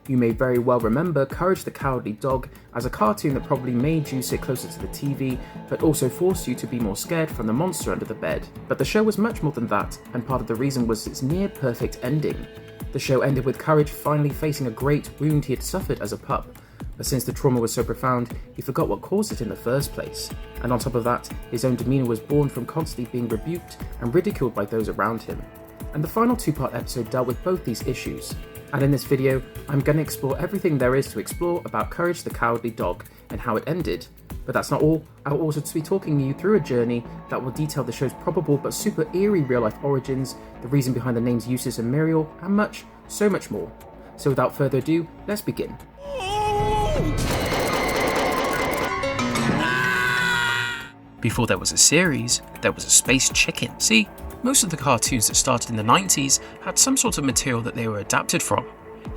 You may very well remember Courage the Cowardly Dog as a cartoon that probably made you sit closer to the TV, but also forced you to be more scared from the monster under the bed. But the show was much more than that, and part of the reason was its near-perfect ending. The show ended with Courage finally facing a great wound he had suffered as a pup, but since the trauma was so profound, he forgot what caused it in the first place. And on top of that, his own demeanor was born from constantly being rebuked and ridiculed by those around him. And the final two-part episode dealt with both these issues. And in this video, I'm going to explore everything there is to explore about Courage the Cowardly Dog and how it ended. But that's not all. I'll also be talking you through a journey that will detail the show's probable but super eerie real-life origins, the reason behind the names Eustace and Muriel, and much, so much more. So without further ado, let's begin. Before there was a series, there was a space chicken. See, most of the cartoons that started in the 90s had some sort of material that they were adapted from.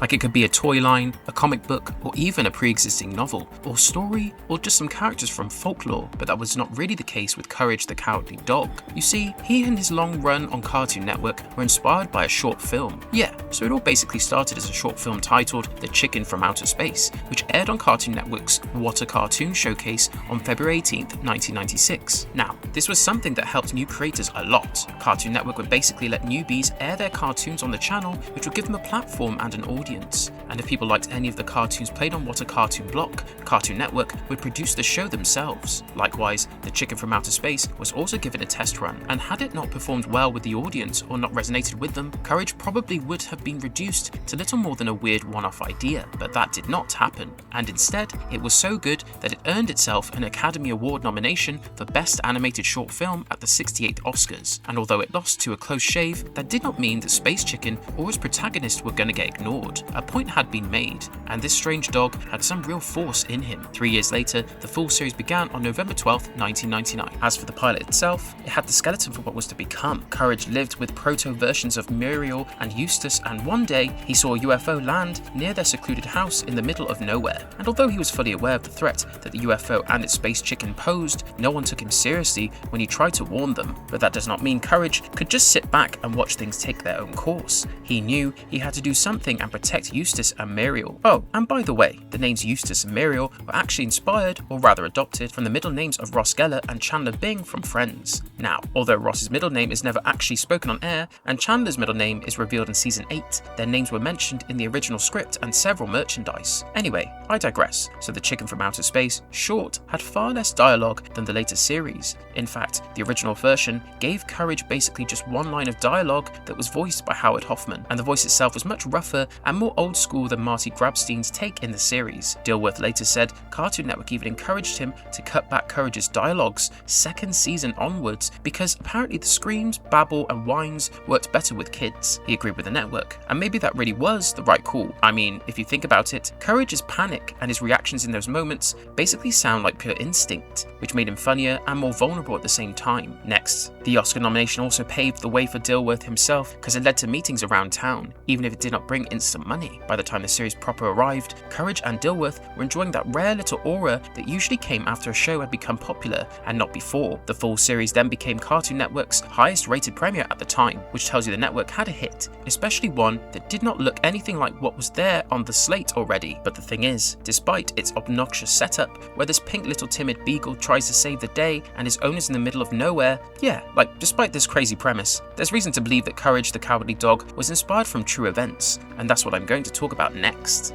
Like it could be a toy line, a comic book, or even a pre-existing novel, or story, or just some characters from folklore, but that was not really the case with Courage the Cowardly Dog. You see, he and his long run on Cartoon Network were inspired by a short film. Yeah, so it all basically started as a short film titled The Chicken from Outer Space, which aired on Cartoon Network's What a Cartoon Showcase on February 18th, 1996. Now, this was something that helped new creators a lot. Cartoon Network would basically let newbies air their cartoons on the channel, which would give them a platform and an audience. And if people liked any of the cartoons played on What a Cartoon block, Cartoon Network would produce the show themselves. Likewise, The Chicken from Outer Space was also given a test run, and had it not performed well with the audience or not resonated with them, Courage probably would have been reduced to little more than a weird one-off idea. But that did not happen, and instead, it was so good that it earned itself an Academy Award nomination for Best Animated Short Film at the 68th Oscars. And although it lost to a close shave, that did not mean that Space Chicken or its protagonist were gonna get ignored. A point had been made, and this strange dog had some real force in him. 3 years later, the full series began on November 12th, 1999. As for the pilot itself, it had the skeleton for what was to become. Courage lived with proto-versions of Muriel and Eustace, and one day, he saw a UFO land near their secluded house in the middle of nowhere. And although he was fully aware of the threat that the UFO and its space chicken posed, no one took him seriously when he tried to warn them. But that does not mean Courage could just sit back and watch things take their own course. He knew he had to do something and protect Eustace and Muriel. Oh, and by the way, the names Eustace and Muriel were actually inspired, or rather adopted, from the middle names of Ross Geller and Chandler Bing from Friends. Now, although Ross's middle name is never actually spoken on air, and Chandler's middle name is revealed in season 8, their names were mentioned in the original script and several merchandise. Anyway, I digress. So The Chicken from Outer Space, short, had far less dialogue than the later series. In fact, the original version gave Courage basically just one line of dialogue that was voiced by Howard Hoffman, and the voice itself was much rougher and more old school than Marty Grabstein's take in the series. Dilworth later said Cartoon Network even encouraged him to cut back Courage's dialogues second season onwards because apparently the screams, babble and whines worked better with kids. He agreed with the network, and maybe that really was the right call. I mean, if you think about it, Courage's panic and his reactions in those moments basically sound like pure instinct, which made him funnier and more vulnerable at the same time. Next, the Oscar nomination also paved the way for Dilworth himself because it led to meetings around town, even if it did not bring instant money. By the time the series proper arrived, Courage and Dilworth were enjoying that rare little aura that usually came after a show had become popular and not before. The full series then became Cartoon Network's highest rated premiere at the time, which tells you the network had a hit, especially one that did not look anything like what was there on the slate already. But the thing is, despite its obnoxious setup, where this pink little timid beagle tries to save the day and his owner's in the middle of nowhere, despite this crazy premise, there's reason to believe that Courage the Cowardly Dog was inspired from true events, and that's what I'm going to talk about next.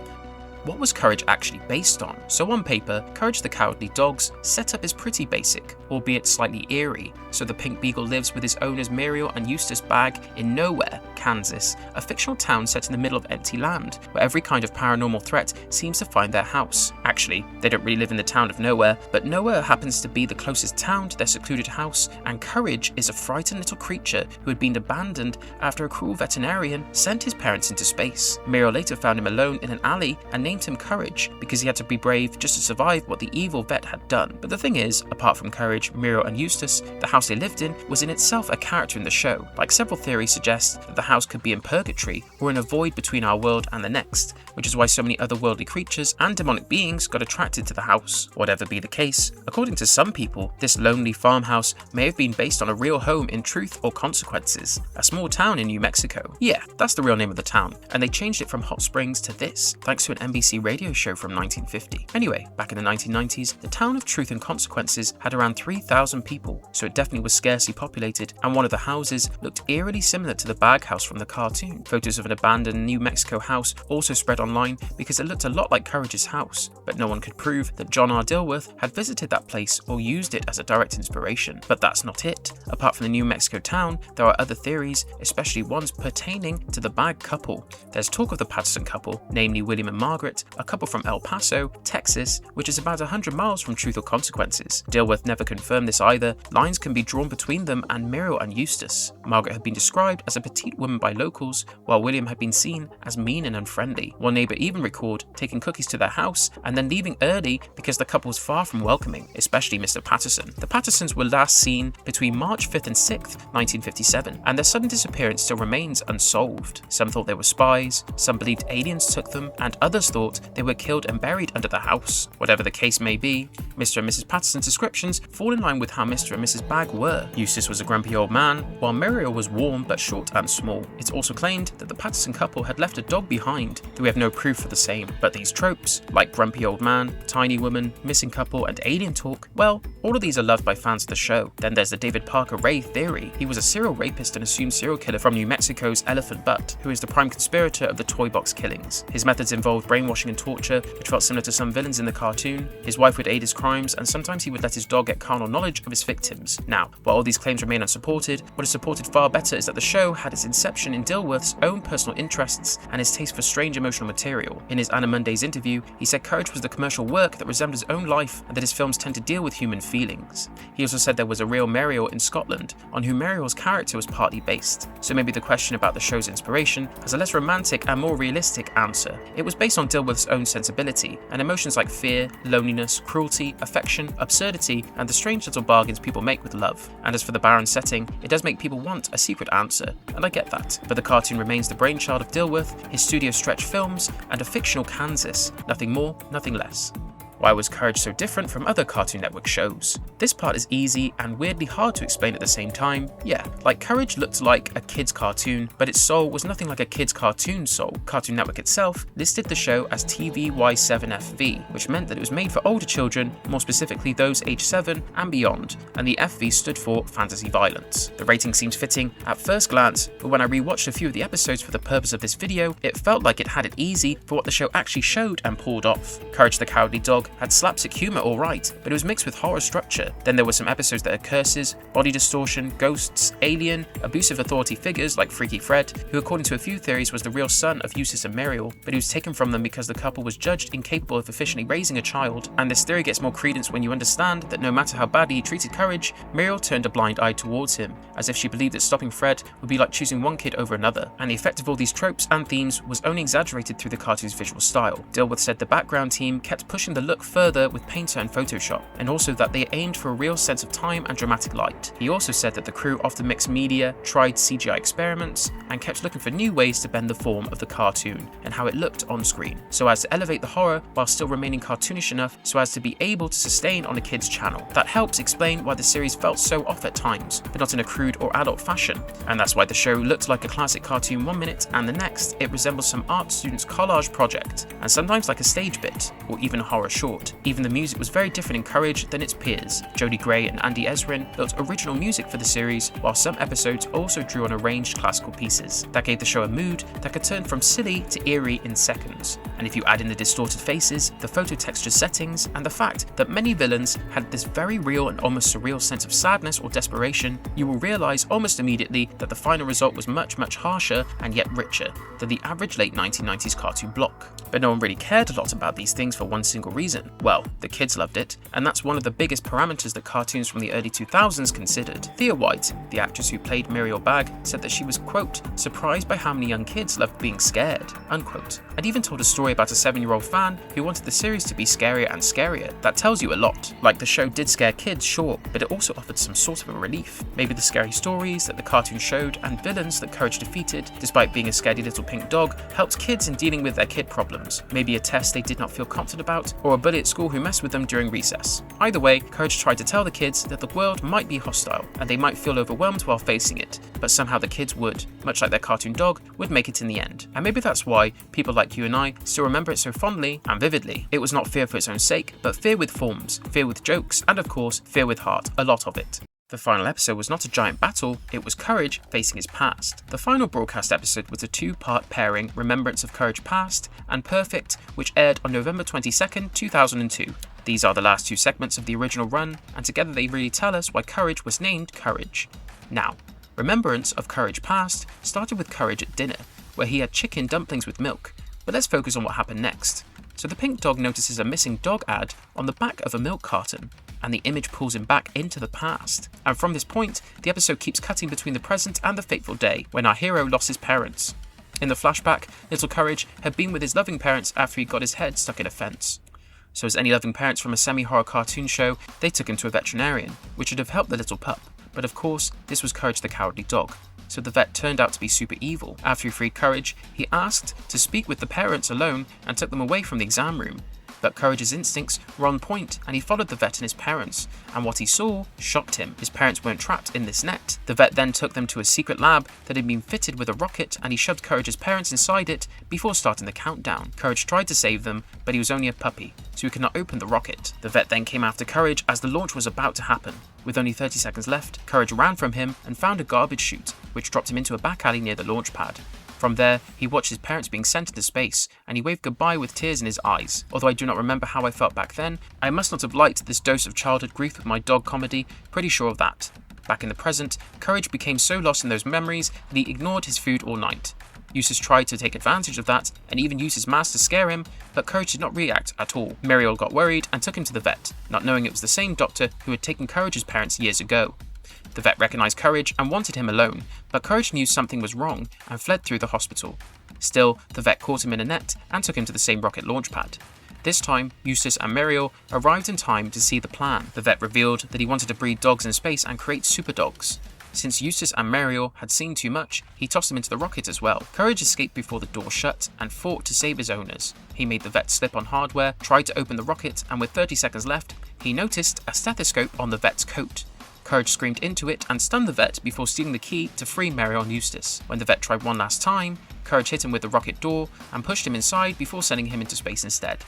What was Courage actually based on? So on paper, Courage the Cowardly Dog's setup is pretty basic, albeit slightly eerie. So the pink beagle lives with his owners Muriel and Eustace Bagg in Nowhere, Kansas, a fictional town set in the middle of empty land, where every kind of paranormal threat seems to find their house. Actually, they don't really live in the town of Nowhere, but Nowhere happens to be the closest town to their secluded house, and Courage is a frightened little creature who had been abandoned after a cruel veterinarian sent his parents into space. Muriel later found him alone in an alley and named named him Courage because he had to be brave just to survive what the evil vet had done. But the thing is, apart from Courage, Muriel and Eustace, the house they lived in was in itself a character in the show. Like several theories suggest that the house could be in purgatory or in a void between our world and the next, which is why so many otherworldly creatures and demonic beings got attracted to the house. Whatever be the case, according to some people, this lonely farmhouse may have been based on a real home in Truth or Consequences, a small town in New Mexico. Yeah, that's the real name of the town, and they changed it from Hot Springs to this, thanks to an NBC radio show from 1950. Anyway, back in the 1990s, the town of Truth and Consequences had around 3,000 people, so it definitely was scarcely populated, and one of the houses looked eerily similar to the Bag House from the cartoon. Photos of an abandoned New Mexico house also spread online because it looked a lot like Courage's house, but no one could prove that John R. Dilworth had visited that place or used it as a direct inspiration. But that's not it. Apart from the New Mexico town, there are other theories, especially ones pertaining to the Bag couple. There's talk of the Patterson couple, namely William and Margaret, a couple from El Paso, Texas, which is about 100 miles from Truth or Consequences. Dilworth never confirmed this either. Lines can be drawn between them and Muriel and Eustace. Margaret had been described as a petite woman by locals, while William had been seen as mean and unfriendly. One neighbour even recalled taking cookies to their house and then leaving early because the couple was far from welcoming, especially Mr. Patterson. The Pattersons were last seen between March 5th and 6th, 1957, and their sudden disappearance still remains unsolved. Some thought they were spies, some believed aliens took them, and others thought they were killed and buried under the house. Whatever the case may be, Mr. and Mrs. Patterson's descriptions fall in line with how Mr. and Mrs. Bag were. Eustace was a grumpy old man, while Muriel was warm but short and small. It's also claimed that the Patterson couple had left a dog behind, though we have no proof for the same. But these tropes, like grumpy old man, tiny woman, missing couple, and alien talk, well, all of these are loved by fans of the show. Then there's the David Parker Ray theory. He was a serial rapist and assumed serial killer from New Mexico's Elephant Butte, who is the prime conspirator of the Toy Box killings. His methods involved brainwashing and torture, which felt similar to some villains in the cartoon. His wife would aid his crimes, and sometimes he would let his dog get carnal knowledge of his victims. Now, while all these claims remain unsupported, what is supported far better is that the show had its inception in Dilworth's own personal interests and his taste for strange emotional material. In his Anna Monday's interview, he said Courage was the commercial work that resembled his own life and that his films tend to deal with human feelings. He also said there was a real Muriel in Scotland, on whom Muriel's character was partly based, so maybe the question about the show's inspiration has a less romantic and more realistic answer. It was based on Dilworth's own sensibility, and emotions like fear, loneliness, cruelty, affection, absurdity, and the strange little bargains people make with love. And as for the barren setting, it does make people want a secret answer, and I get that. But the cartoon remains the brainchild of Dilworth, his studio stretch films, and a fictional Kansas. Nothing more, nothing less. Why was Courage so different from other Cartoon Network shows? This part is easy and weirdly hard to explain at the same time. Yeah, like Courage looked like a kid's cartoon, but its soul was nothing like a kid's cartoon soul. Cartoon Network itself listed the show as TVY7FV, which meant that it was made for older children, more specifically those aged 7 and beyond, and the FV stood for fantasy violence. The rating seems fitting at first glance, but when I rewatched a few of the episodes for the purpose of this video, it felt like it had it easy for what the show actually showed and pulled off. Courage the Cowardly Dog had slapstick humour alright, but it was mixed with horror structure. Then there were some episodes that had curses, body distortion, ghosts, alien, abusive authority figures like Freaky Fred, who according to a few theories was the real son of Eustace and Muriel, but he was taken from them because the couple was judged incapable of efficiently raising a child. And this theory gets more credence when you understand that no matter how badly he treated Courage, Muriel turned a blind eye towards him, as if she believed that stopping Fred would be like choosing one kid over another. And the effect of all these tropes and themes was only exaggerated through the cartoon's visual style. Dilworth said the background team kept pushing the look further with Painter and Photoshop, and also that they aimed for a real sense of time and dramatic light. He also said that the crew often mixed media, tried CGI experiments, and kept looking for new ways to bend the form of the cartoon and how it looked on screen, so as to elevate the horror while still remaining cartoonish enough so as to be able to sustain on a kid's channel. That helps explain why the series felt so off at times, but not in a crude or adult fashion, and that's why the show looked like a classic cartoon one minute and the next it resembles some art student's collage project, and sometimes like a stage bit, or even a horror short. Even the music was very different in Courage than its peers. Jody Gray and Andy Ezrin built original music for the series, while some episodes also drew on arranged classical pieces. That gave the show a mood that could turn from silly to eerie in seconds. And if you add in the distorted faces, the photo texture settings, and the fact that many villains had this very real and almost surreal sense of sadness or desperation, you will realise almost immediately that the final result was much harsher and yet richer than the average late 1990s cartoon block. But no one really cared a lot about these things for one single reason. didn't. Well, the kids loved it, and that's one of the biggest parameters that cartoons from the early 2000s considered. Thea White, the actress who played Muriel Bagg, said that she was, quote, surprised by how many young kids loved being scared, unquote, and even told a story about a 7-year-old fan who wanted the series to be scarier and scarier. That tells you a lot. Like, the show did scare kids, sure, but it also offered some sort of a relief. Maybe the scary stories that the cartoon showed and villains that Courage defeated, despite being a scaredy little pink dog, helped kids in dealing with their kid problems. Maybe a test they did not feel confident about, or a bully at school who messed with them during recess. Either way, Courage tried to tell the kids that the world might be hostile, and they might feel overwhelmed while facing it, but somehow the kids would, much like their cartoon dog, would make it in the end. And maybe that's why people like you and I still remember it so fondly and vividly. It was not fear for its own sake, but fear with forms, fear with jokes, and of course, fear with heart, a lot of it. The final episode was not a giant battle, it was Courage facing his past. The final broadcast episode was a 2-part pairing, Remembrance of Courage Past and Perfect, which aired on November 22nd, 2002. These are the last 2 segments of the original run, and together they really tell us why Courage was named Courage. Now, Remembrance of Courage Past started with Courage at dinner, where he had chicken dumplings with milk, but let's focus on what happened next. So the pink dog notices a missing dog ad on the back of a milk carton, and the image pulls him back into the past. And from this point, the episode keeps cutting between the present and the fateful day when our hero lost his parents. In the flashback, little Courage had been with his loving parents after he got his head stuck in a fence. So as any loving parents from a semi-horror cartoon show, they took him to a veterinarian, which would have helped the little pup. But of course, this was Courage the Cowardly Dog, so the vet turned out to be super evil. After he freed Courage, he asked to speak with the parents alone and took them away from the exam room. But Courage's instincts were on point, and he followed the vet and his parents, and what he saw shocked him. His parents weren't trapped in this net. The vet then took them to a secret lab that had been fitted with a rocket, and he shoved Courage's parents inside it before starting the countdown. Courage tried to save them, but he was only a puppy, so he could not open the rocket. The vet then came after Courage as the launch was about to happen. With only 30 seconds left, Courage ran from him and found a garbage chute, which dropped him into a back alley near the launch pad. From there, he watched his parents being sent into space, and he waved goodbye with tears in his eyes. Although I do not remember how I felt back then, I must not have liked this dose of childhood grief with my dog comedy, pretty sure of that. Back in the present, Courage became so lost in those memories that he ignored his food all night. Eustace tried to take advantage of that, and even used his mask to scare him, but Courage did not react at all. Muriel got worried and took him to the vet, not knowing it was the same doctor who had taken Courage's parents years ago. The vet recognized Courage and wanted him alone, but Courage knew something was wrong and fled through the hospital. Still, the vet caught him in a net and took him to the same rocket launch pad. This time, Eustace and Muriel arrived in time to see the plan. The vet revealed that he wanted to breed dogs in space and create super dogs. Since Eustace and Muriel had seen too much, he tossed them into the rocket as well. Courage escaped before the door shut and fought to save his owners. He made the vet slip on hardware, tried to open the rocket, and with 30 seconds left, he noticed a stethoscope on the vet's coat. Courage screamed into it and stunned the vet before stealing the key to free Muriel and Eustace. When the vet tried one last time, Courage hit him with the rocket door and pushed him inside before sending him into space instead.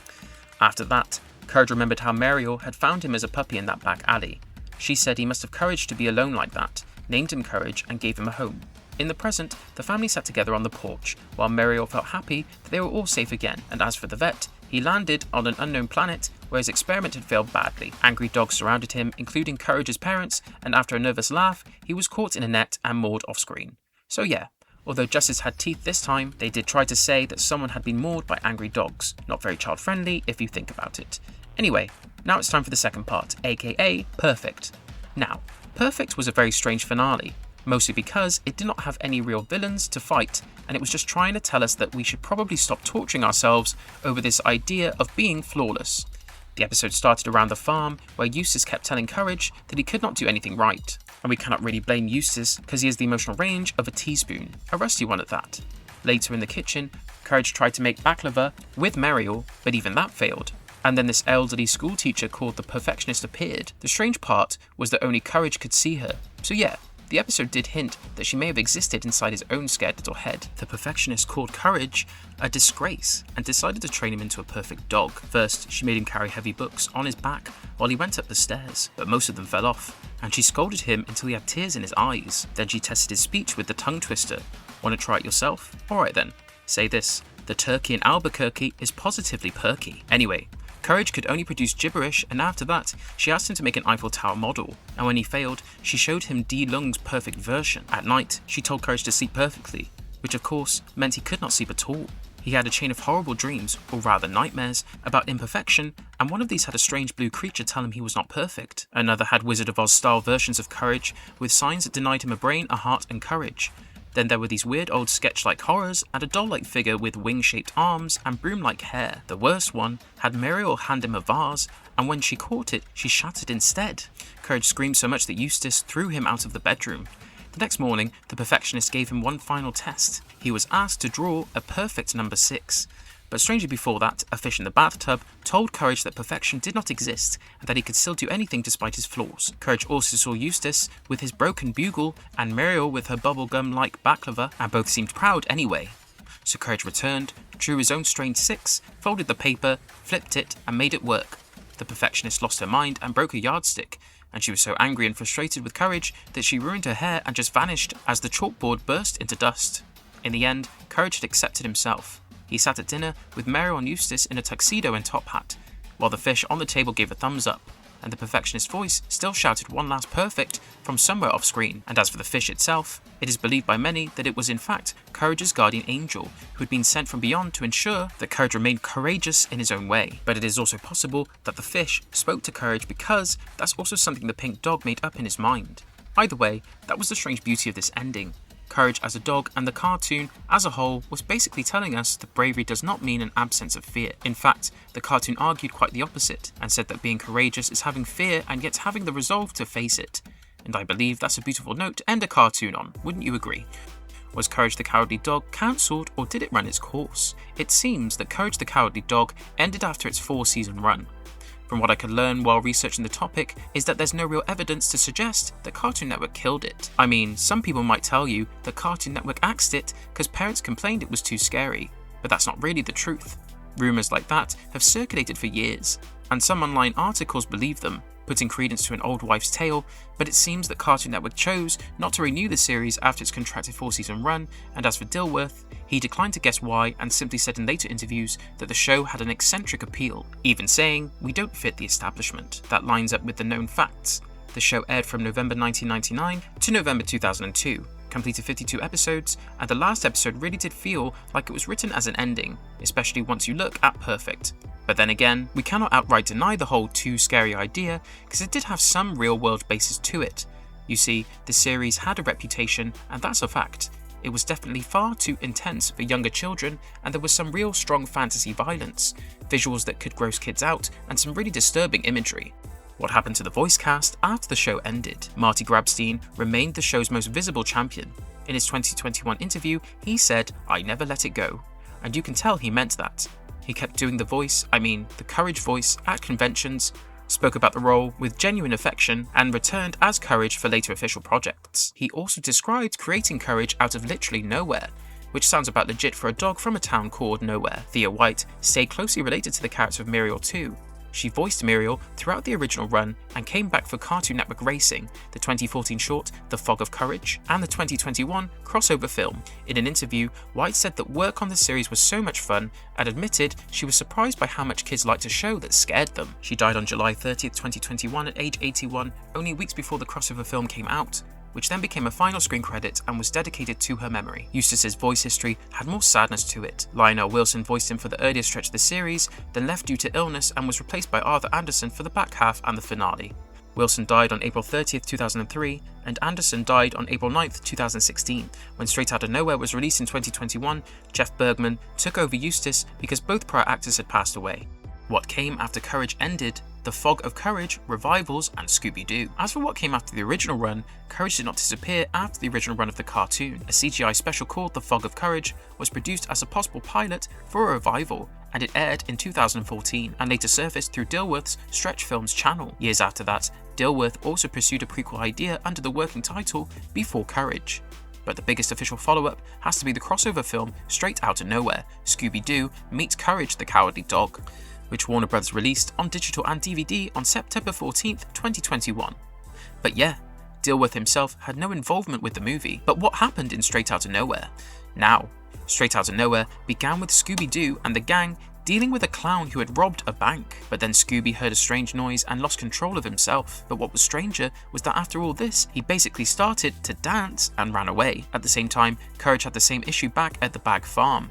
After that, Courage remembered how Muriel had found him as a puppy in that back alley. She said he must have courage to be alone like that, named him Courage and gave him a home. In the present, the family sat together on the porch, while Muriel felt happy that they were all safe again, and as for the vet, he landed on an unknown planet where his experiment had failed badly. Angry dogs surrounded him, including Courage's parents, and after a nervous laugh, he was caught in a net and moored off-screen. So yeah, although justice had teeth this time, they did try to say that someone had been moored by angry dogs. Not very child-friendly if you think about it. Anyway, now it's time for the second part, aka Perfect. Now, Perfect was a very strange finale, mostly because it did not have any real villains to fight, and it was just trying to tell us that we should probably stop torturing ourselves over this idea of being flawless. The episode started around the farm, where Eustace kept telling Courage that he could not do anything right, and we cannot really blame Eustace because he has the emotional range of a teaspoon, a rusty one at that. Later in the kitchen, Courage tried to make baklava with Muriel, but even that failed. And then this elderly school teacher called the Perfectionist appeared. The strange part was that only Courage could see her. So yeah, the episode did hint that she may have existed inside his own scared little head. The Perfectionist called Courage a disgrace and decided to train him into a perfect dog. First, she made him carry heavy books on his back while he went up the stairs, but most of them fell off, and she scolded him until he had tears in his eyes. Then she tested his speech with the tongue twister. Want to try it yourself? Alright then, say this: the turkey in Albuquerque is positively perky. Anyway, Courage could only produce gibberish, and after that, she asked him to make an Eiffel Tower model, and when he failed, she showed him D. Lung's perfect version. At night, she told Courage to sleep perfectly, which of course meant he could not sleep at all. He had a chain of horrible dreams, or rather nightmares, about imperfection, and one of these had a strange blue creature tell him he was not perfect. Another had Wizard of Oz style versions of courage, with signs that denied him a brain, a heart, and courage. Then there were these weird old sketch-like horrors, and a doll-like figure with wing-shaped arms and broom-like hair. The worst one had Muriel hand him a vase, and when she caught it, she shattered instead. Courage screamed so much that Eustace threw him out of the bedroom. The next morning, the perfectionist gave him one final test. He was asked to draw a perfect number 6. But strangely before that, a fish in the bathtub told Courage that perfection did not exist and that he could still do anything despite his flaws. Courage also saw Eustace with his broken bugle and Muriel with her bubblegum-like baklava, and both seemed proud anyway. So Courage returned, drew his own strange 6, folded the paper, flipped it, and made it work. The perfectionist lost her mind and broke a yardstick, and she was so angry and frustrated with Courage that she ruined her hair and just vanished as the chalkboard burst into dust. In the end, Courage had accepted himself. He sat at dinner with Muriel and Eustace in a tuxedo and top hat, while the fish on the table gave a thumbs up, and the perfectionist's voice still shouted one last perfect from somewhere off screen. And as for the fish itself, it is believed by many that it was in fact Courage's guardian angel, who had been sent from beyond to ensure that Courage remained courageous in his own way. But it is also possible that the fish spoke to Courage because that's also something the pink dog made up in his mind. Either way, that was the strange beauty of this ending. Courage as a dog and the cartoon as a whole was basically telling us that bravery does not mean an absence of fear. In fact, the cartoon argued quite the opposite and said that being courageous is having fear and yet having the resolve to face it. And I believe that's a beautiful note to end a cartoon on, wouldn't you agree? Was Courage the Cowardly Dog cancelled, or did it run its course? It seems that Courage the Cowardly Dog ended after its 4-season run. From what I could learn while researching the topic is that there's no real evidence to suggest that Cartoon Network killed it. I mean, some people might tell you that Cartoon Network axed it because parents complained it was too scary, but that's not really the truth. Rumours like that have circulated for years, and some online articles believe them, putting credence to an old wife's tale, but it seems that Cartoon Network chose not to renew the series after its contracted 4-season run, and as for Dilworth, he declined to guess why and simply said in later interviews that the show had an eccentric appeal, even saying, "We don't fit the establishment." That lines up with the known facts. The show aired from November 1999 to November 2002, completed 52 episodes, and the last episode really did feel like it was written as an ending, especially once you look at Perfect. But then again, we cannot outright deny the whole too scary idea, because it did have some real-world basis to it. You see, the series had a reputation, and that's a fact. It was definitely far too intense for younger children, and there was some real strong fantasy violence, visuals that could gross kids out, and some really disturbing imagery. What happened to the voice cast after the show ended? Marty Grabstein remained the show's most visible champion. In his 2021 interview, he said, "I never let it go." And you can tell he meant that. He kept doing the Courage voice at conventions, spoke about the role with genuine affection, and returned as Courage for later official projects. He also described creating Courage out of literally nowhere, which sounds about legit for a dog from a town called Nowhere. Thea White stayed closely related to the character of Muriel too. She voiced Muriel throughout the original run and came back for Cartoon Network Racing, the 2014 short The Fog of Courage, and the 2021 crossover film. In an interview, White said that work on the series was so much fun and admitted she was surprised by how much kids liked a show that scared them. She died on July 30th, 2021 at age 81, only weeks before the crossover film came out, which then became a final screen credit and was dedicated to her memory. Eustace's voice history had more sadness to it. Lionel Wilson voiced him for the earlier stretch of the series, then left due to illness and was replaced by Arthur Anderson for the back half and the finale. Wilson died on April 30th, 2003, and Anderson died on April 9th, 2016. When Straight Outta Nowhere was released in 2021, Jeff Bergman took over Eustace because both prior actors had passed away. What came after Courage ended, The Fog of Courage, Revivals, and Scooby-Doo. As for what came after the original run, Courage did not disappear after the original run of the cartoon. A CGI special called The Fog of Courage was produced as a possible pilot for a revival, and it aired in 2014 and later surfaced through Dilworth's Stretch Films channel. Years after that, Dilworth also pursued a prequel idea under the working title Before Courage. But the biggest official follow-up has to be the crossover film Straight Outta Nowhere, Scooby-Doo Meets Courage the Cowardly Dog, which Warner Bros. Released on digital and DVD on September 14th, 2021. But yeah, Dilworth himself had no involvement with the movie. But what happened in Straight Outta Nowhere? Now, Straight Outta Nowhere began with Scooby-Doo and the gang dealing with a clown who had robbed a bank. But then Scooby heard a strange noise and lost control of himself. But what was stranger was that after all this, he basically started to dance and ran away. At the same time, Courage had the same issue back at the Bag Farm.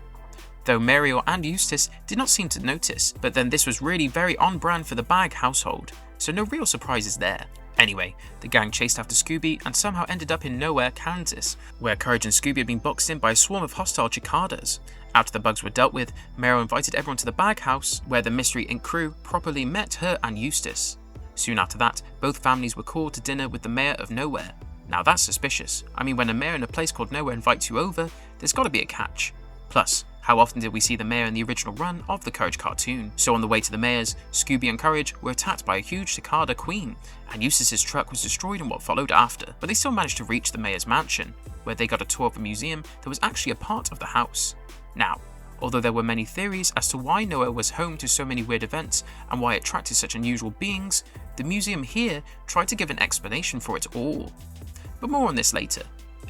though Muriel and Eustace did not seem to notice, but then this was really very on brand for the Bagg household, so no real surprises there. Anyway, the gang chased after Scooby and somehow ended up in Nowhere, Kansas, where Courage and Scooby had been boxed in by a swarm of hostile cicadas. After the bugs were dealt with, Muriel invited everyone to the Bagg house, where the Mystery Inc. crew properly met her and Eustace. Soon after that, both families were called to dinner with the mayor of Nowhere. Now that's suspicious. I mean, when a mayor in a place called Nowhere invites you over, there's gotta be a catch. Plus, how often did we see the mayor in the original run of the Courage cartoon? So on the way to the mayor's, Scooby and Courage were attacked by a huge cicada queen, and Eustace's truck was destroyed in what followed after, but they still managed to reach the mayor's mansion, where they got a tour of a museum that was actually a part of the house. Now, although there were many theories as to why Nowhere was home to so many weird events and why it attracted such unusual beings, the museum here tried to give an explanation for it all. But more on this later.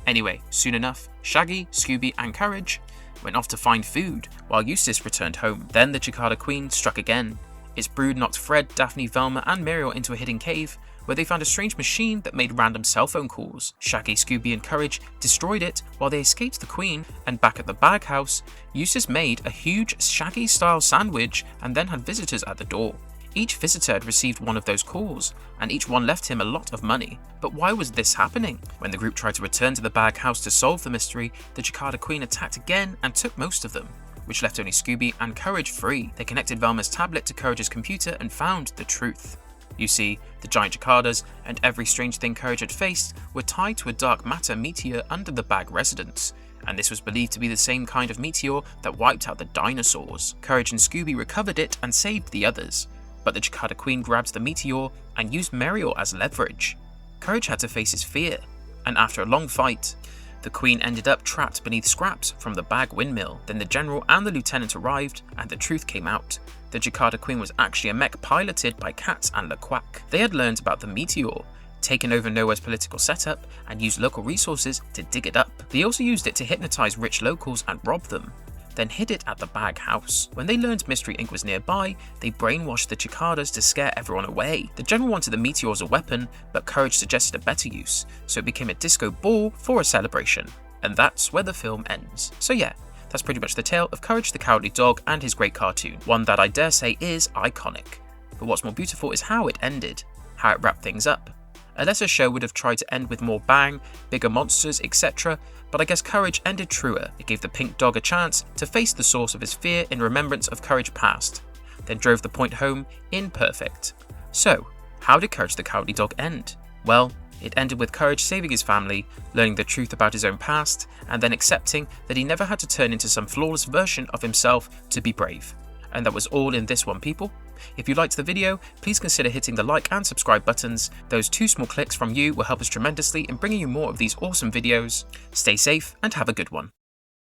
Anyway, soon enough, Shaggy, Scooby and Courage went off to find food, while Eustace returned home. Then the Cicada Queen struck again. Its brood knocked Fred, Daphne, Velma and Muriel into a hidden cave, where they found a strange machine that made random cell phone calls. Shaggy, Scooby and Courage destroyed it while they escaped the Queen, and back at the Bagg house, Eustace made a huge Shaggy-style sandwich and then had visitors at the door. Each visitor had received one of those calls, and each one left him a lot of money. But why was this happening? When the group tried to return to the Bagg house to solve the mystery, the Cicada Queen attacked again and took most of them, which left only Scooby and Courage free. They connected Velma's tablet to Courage's computer and found the truth. You see, the giant cicadas and every strange thing Courage had faced were tied to a dark matter meteor under the Bagg residence, and this was believed to be the same kind of meteor that wiped out the dinosaurs. Courage and Scooby recovered it and saved the others, but the Cicada Queen grabbed the meteor and used Muriel as leverage. Courage had to face his fear, and after a long fight, the Queen ended up trapped beneath scraps from the Bagg windmill. Then the General and the Lieutenant arrived, and the truth came out. The Cicada Queen was actually a mech piloted by Katz and LeQuack. They had learned about the meteor, taken over Nowhere's political setup, and used local resources to dig it up. They also used it to hypnotize rich locals and rob them, then hid it at the Bagg house. When they learned Mystery Inc. was nearby, they brainwashed the cicadas to scare everyone away. The General wanted the meteor as a weapon, but Courage suggested a better use, so it became a disco ball for a celebration. And that's where the film ends. So yeah, that's pretty much the tale of Courage the Cowardly Dog and his great cartoon, one that I dare say is iconic. But what's more beautiful is how it ended, how it wrapped things up. A lesser show would have tried to end with more bang, bigger monsters, etc., but I guess Courage ended truer. It gave the pink dog a chance to face the source of his fear in remembrance of Courage past, then drove the point home in perfect. So, how did Courage the Cowardly Dog end? Well, it ended with Courage saving his family, learning the truth about his own past, and then accepting that he never had to turn into some flawless version of himself to be brave. And that was all in this one, people. If you liked the video, please consider hitting the like and subscribe buttons. Those 2 small clicks from you will help us tremendously in bringing you more of these awesome videos. Stay safe and have a good one.